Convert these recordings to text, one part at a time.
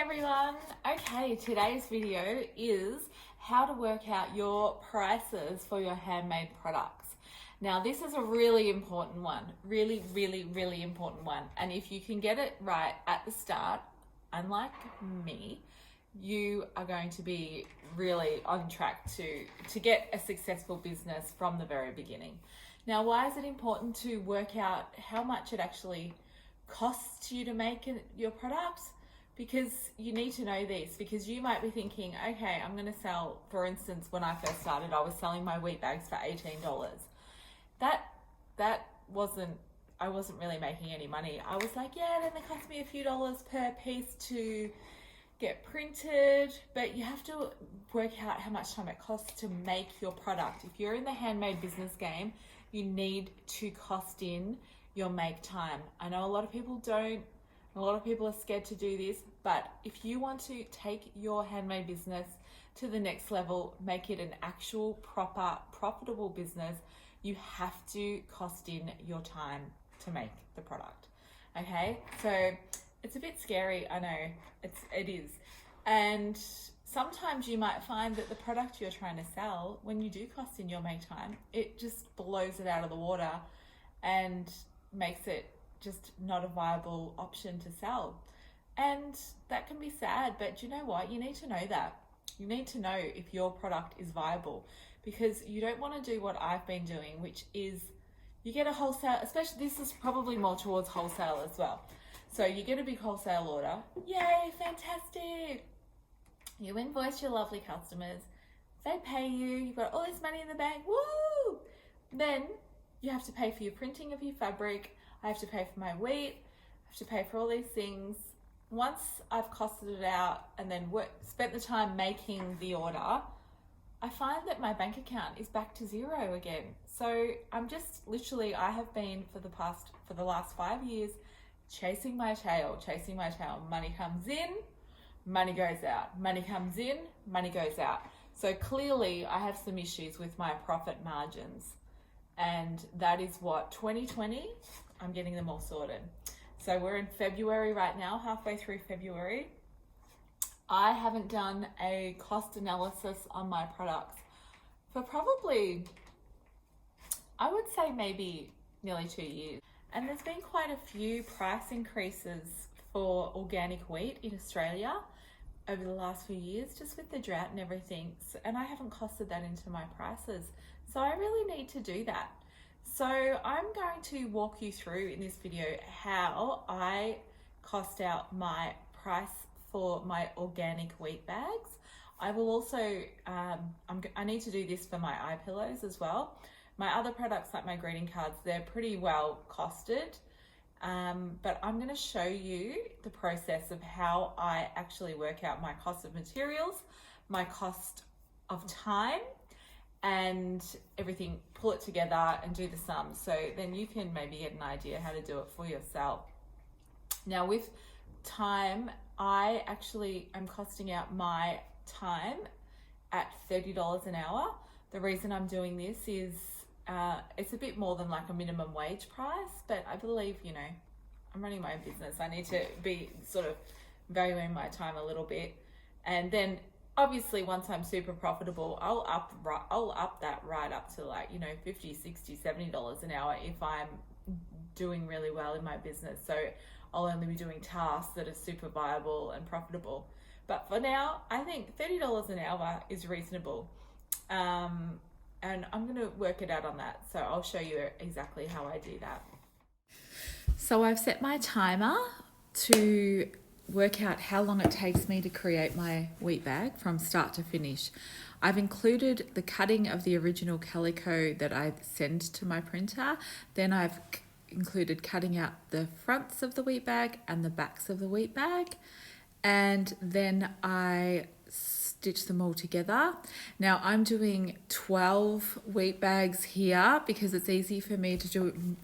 everyone. Okay, today's video is how to work out your prices for your handmade products. Now, this is a really important one, really important one. And if you can get it right at the start, unlike me, you are going to be really on track to get a successful business from the very beginning. Now, why is it important to work out how much it actually costs you to make your products? Because you need to know this, because you might be thinking, okay, I'm going to sell, for instance, when I first started, I was selling my wheat bags for $18. I wasn't really making any money. I was like, yeah, then it cost me a few dollars per piece to get printed, but you have to work out how much time it costs to make your product. If you're in the handmade business game, you need to cost in your make time. I know a lot of people don't. A lot of people are scared to do this, but if you want to take your handmade business to the next level, make it an actual proper profitable business, you have to cost in your time to make the product. Okay, so it's a bit scary, I know, it is. And sometimes you might find that the product you're trying to sell, when you do cost in your make time, it just blows it out of the water and makes it just not a viable option to sell. And that can be sad, but you know what? You need to know that. You need to know if your product is viable, because you don't want to do what I've been doing, which is you get a wholesale, especially this is probably more towards wholesale as well. So you get a big wholesale order. Yay, fantastic. You invoice your lovely customers. They pay you. You've got all this money in the bank. Woo! Then you have to pay for your printing of your fabric. I have to pay for my wheat. I have to pay for all these things. Once I've costed it out and then spent the time making the order, I find that my bank account is back to zero again. So I'm just literally, I have been for the last 5 years chasing my tail. Money comes in, money goes out. Money comes in, money goes out. So clearly I have some issues with my profit margins. And that is what 2020, I'm getting them all sorted. So we're in February right now, halfway through February. I haven't done a cost analysis on my products for probably, I would say maybe nearly 2 years. And there's been quite a few price increases for organic wheat in Australia over the last few years, just with the drought and everything. And I haven't costed that into my prices. So I really need to do that. So I'm going to walk you through in this video how I cost out my price for my organic wheat bags. I will also, I need to do this for my eye pillows as well. My other products like my greeting cards, they're pretty well costed. But I'm going to show you the process of how I actually work out my cost of materials, my cost of time, and everything, pull it together and do the sums. So then you can maybe get an idea how to do it for yourself. Now with time, I actually am costing out my time at $30 an hour. The reason I'm doing this is it's a bit more than like a minimum wage price, but I believe, you know, I'm running my own business. I need to be sort of valuing my time a little bit. And then obviously once I'm super profitable, I'll up that right up to like, you know, $50, $60, $70 an hour if I'm doing really well in my business. So I'll only be doing tasks that are super viable and profitable. But for now, I think $30 an hour is reasonable. And I'm going to work it out on that. So I'll show you exactly how I do that. So I've set my timer to work out how long it takes me to create my wheat bag from start to finish. I've included the cutting of the original calico that I send to my printer. Then I've included cutting out the fronts of the wheat bag and the backs of the wheat bag. And then I stitch them all together. Now I'm doing 12 wheat bags here because it's easy for me to do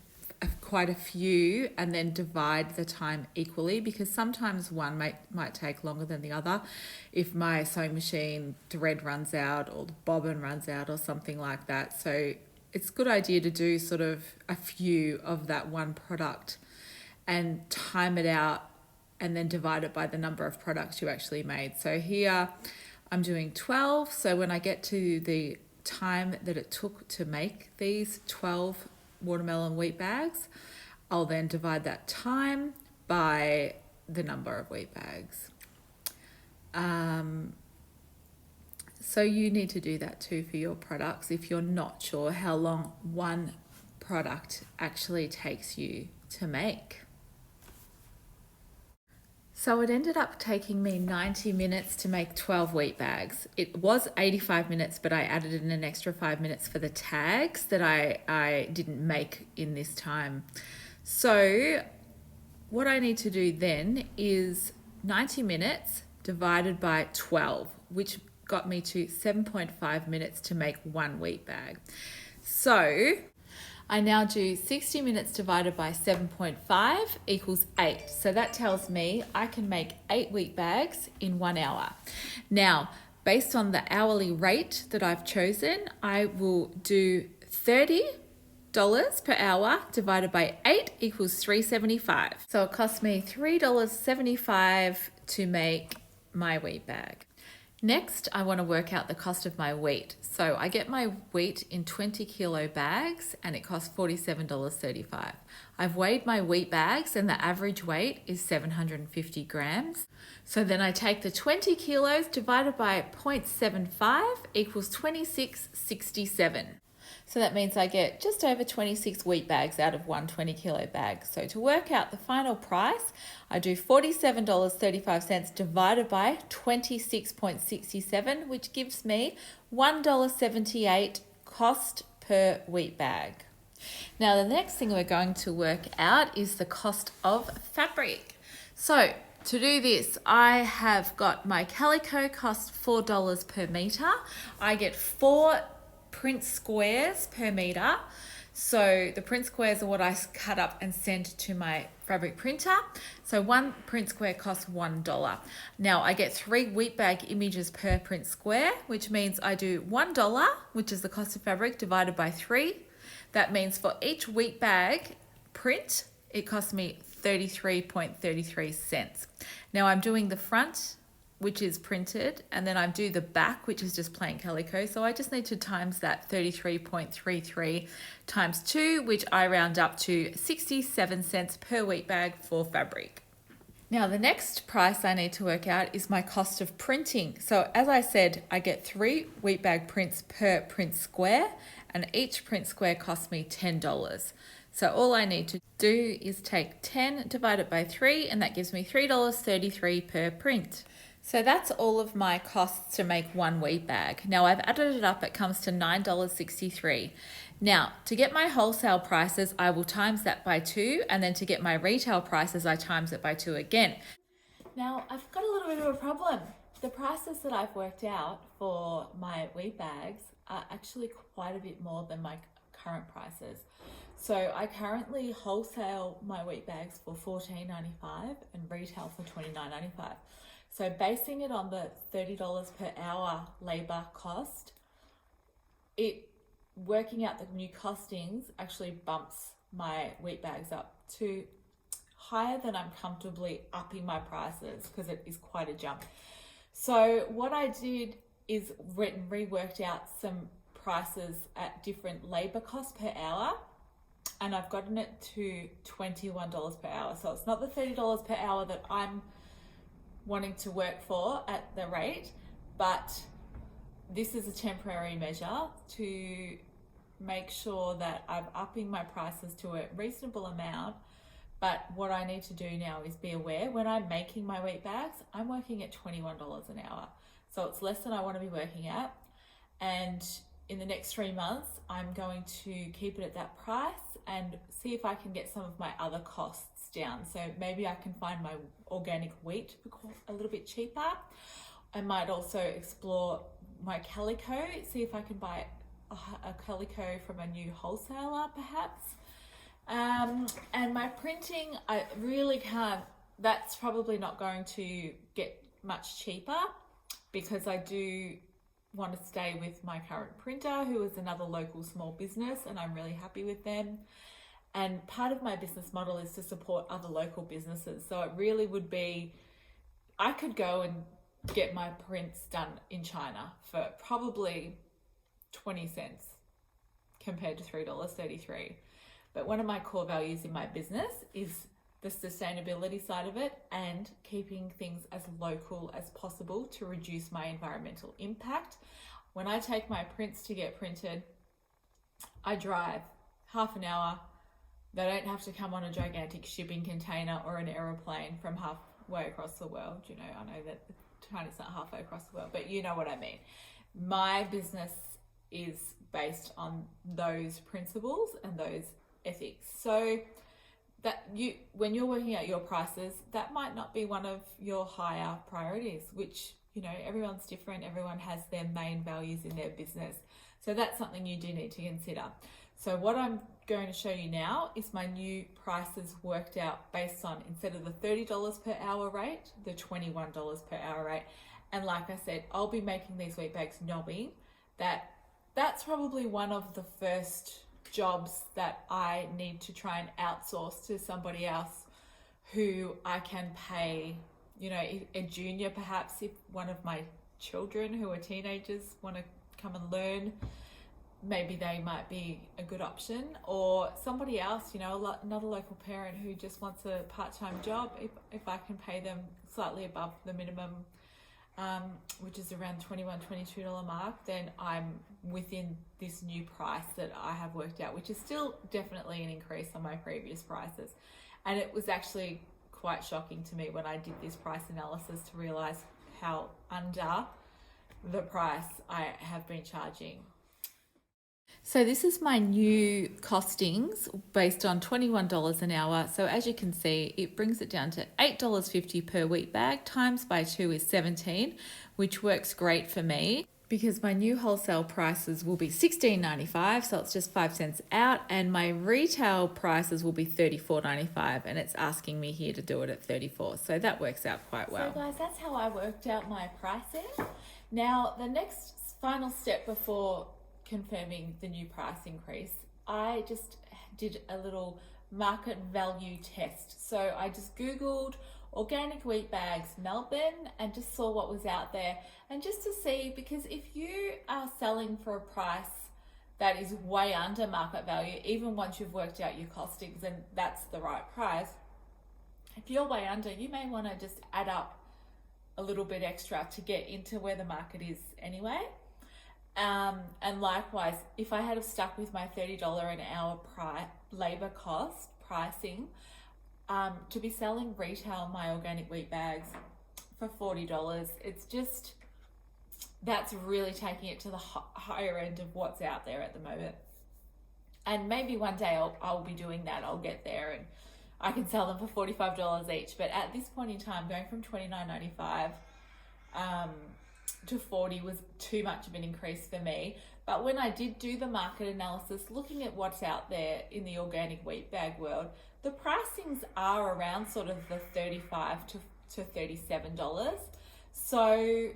quite a few and then divide the time equally, because sometimes one might take longer than the other if my sewing machine thread runs out or the bobbin runs out or something like that. So it's a good idea to do sort of a few of that one product and time it out and then divide it by the number of products you actually made. So here I'm doing 12. So when I get to the time that it took to make these 12 watermelon wheat bags, I'll then divide that time by the number of wheat bags. So you need to do that too for your products if you're not sure how long one product actually takes you to make. So it ended up taking me 90 minutes to make 12 wheat bags. It was 85 minutes, but I added in an extra 5 minutes for the tags that I didn't make in this time. So what I need to do then is 90 minutes divided by 12, which got me to 7.5 minutes to make one wheat bag. So I now do 60 minutes divided by 7.5 equals 8. So that tells me I can make 8 wheat bags in 1 hour. Now, based on the hourly rate that I've chosen, I will do $30 per hour divided by 8 equals $3.75. So it cost me $3.75 to make my wheat bag. Next, I want to work out the cost of my wheat. So I get my wheat in 20 kilo bags and it costs $47.35. I've weighed my wheat bags and the average weight is 750 grams. So then I take the 20 kilos divided by 0.75 equals 26.67. So that means I get just over 26 wheat bags out of one 20 kilo bag. So to work out the final price, I do $47.35 divided by 26.67, which gives me $1.78 cost per wheat bag. Now the next thing we're going to work out is the cost of fabric. So to do this, I have got my calico cost $4 per meter. I get 4 print squares per meter. So the print squares are what I cut up and send to my fabric printer. So one print square costs $1. Now I get 3 wheat bag images per print square, which means I do $1, which is the cost of fabric, divided by 3. That means for each wheat bag print, it costs me 33.33 cents. Now I'm doing the front, which is printed, and then I do the back, which is just plain calico. So I just need to times that 33.33 times 2, which I round up to 67 cents per wheat bag for fabric. Now the next price I need to work out is my cost of printing. So as I said, I get 3 wheat bag prints per print square, and each print square costs me $10. So all I need to do is take 10 divided by 3, and that gives me $3.33 per print. So that's all of my costs to make one wheat bag. Now I've added it up, it comes to $9.63. Now to get my wholesale prices, I will times that by 2, and then to get my retail prices, I times it by 2 again. Now I've got a little bit of a problem. The prices that I've worked out for my wheat bags are actually quite a bit more than my current prices. So I currently wholesale my wheat bags for $14.95 and retail for $29.95. So basing it on the $30 per hour labor cost, working out the new costings actually bumps my wheat bags up to higher than I'm comfortably upping my prices, because it is quite a jump. So what I did is reworked out some prices at different labor costs per hour, and I've gotten it to $21 per hour. So it's not the $30 per hour that I'm wanting to work for at the rate, but this is a temporary measure to make sure that I'm upping my prices to a reasonable amount. But what I need to do now is be aware, when I'm making my wheat bags, I'm working at $21 an hour. So it's less than I want to be working at. And in the next 3 months, I'm going to keep it at that price and see if I can get some of my other costs down. So maybe I can find my organic wheat a little bit cheaper. I might also explore my calico, see if I can buy a calico from a new wholesaler perhaps. And my printing, I really can't, that's probably not going to get much cheaper, because I do want to stay with my current printer, who is another local small business, and I'm really happy with them. And part of my business model is to support other local businesses. So it really would be, I could go and get my prints done in China for probably 20 cents compared to $3.33. But one of my core values in my business is the sustainability side of it and keeping things as local as possible to reduce my environmental impact. When I take my prints to get printed, I drive half an hour. They don't have to come on a gigantic shipping container or an aeroplane from halfway across the world. You know, I know that China's not halfway across the world, but you know what I mean. My business is based on those principles and those ethics. So that when you're working out your prices, that might not be one of your higher priorities, which, you know, everyone's different. Everyone has their main values in their business. So that's something you do need to consider. So what I'm going to show you now is my new prices worked out based on, instead of the $30 per hour rate, the $21 per hour rate. And like I said, I'll be making these wheat bags knowing that that's probably one of the first jobs that I need to try and outsource to somebody else who I can pay, you know, a junior perhaps, if one of my children who are teenagers want to come and learn, maybe they might be a good option, or somebody else, you know, another local parent who just wants a part-time job. If I can pay them slightly above the minimum, which is around $21, $22 mark, then I'm within this new price that I have worked out, which is still definitely an increase on my previous prices. And it was actually quite shocking to me when I did this price analysis to realize how under the price I have been charging. So this is my new costings based on $21 an hour. So as you can see, it brings it down to $8.50 per wheat bag, times by 2 is 17, which works great for me because my new wholesale prices will be $16.95, so it's just 5 cents out, and my retail prices will be $34.95, and it's asking me here to do it at $34. So that works out quite well. So guys, that's how I worked out my pricing. Now, the next final step before confirming the new price increase, I just did a little market value test. So I just Googled organic wheat bags Melbourne and just saw what was out there, and just to see, because if you are selling for a price that is way under market value, even once you've worked out your costings and that's the right price, if you're way under, you may want to just add up a little bit extra to get into where the market is anyway. And likewise, if I had have stuck with my $30 an hour labor cost pricing, to be selling retail my organic wheat bags for $40, it's just, that's really taking it to the higher end of what's out there at the moment. And maybe one day I'll be doing that. I'll get there and I can sell them for $45 each. But at this point in time, going from $29.95 to $40 was too much of an increase for me. But when I did do the market analysis, looking at what's out there in the organic wheat bag world, the pricings are around sort of the $35 to $37. So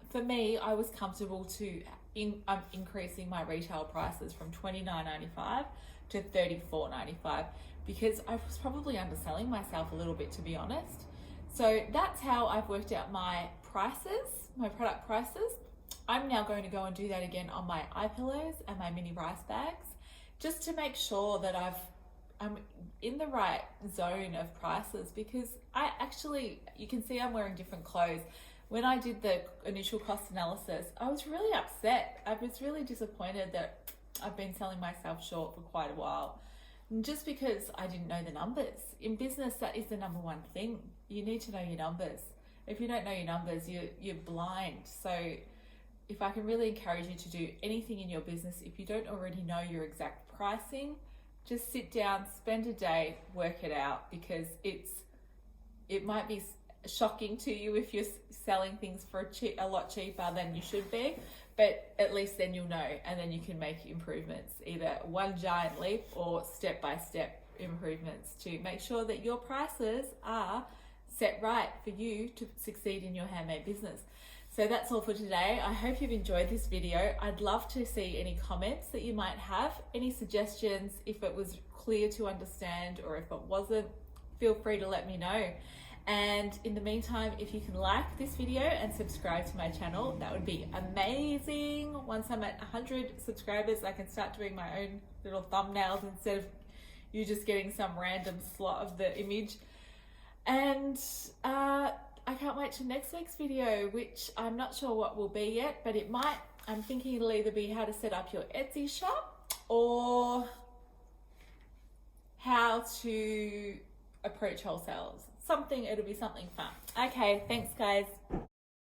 for me, I was comfortable increasing my retail prices from $29.95 to $34.95 because I was probably underselling myself a little bit, to be honest. So that's how I've worked out my prices, my product prices. I'm now going to go and do that again on my iPillows and my mini rice bags, just to make sure that I'm in the right zone of prices, because you can see I'm wearing different clothes. When I did the initial cost analysis, I was really upset. I was really disappointed that I've been selling myself short for quite a while, just because I didn't know the numbers. In business, that is the number one thing. You need to know your numbers. If you don't know your numbers, you're blind. So if I can really encourage you to do anything in your business, if you don't already know your exact pricing, just sit down, spend a day, work it out, because it might be shocking to you if you're selling things for a lot cheaper than you should be, but at least then you'll know, and then you can make improvements, either one giant leap or step-by-step improvements to make sure that your prices are set right for you to succeed in your handmade business. So that's all for today. I hope you've enjoyed this video. I'd love to see any comments that you might have, any suggestions, if it was clear to understand or if it wasn't, feel free to let me know. And in the meantime, if you can like this video and subscribe to my channel, that would be amazing. Once I'm at 100 subscribers, I can start doing my own little thumbnails instead of you just getting some random slot of the image. And I can't wait to next week's video, which I'm not sure what will be yet, but it might, I'm thinking it'll either be how to set up your Etsy shop or how to approach wholesalers. It'll be something fun. Okay, thanks guys.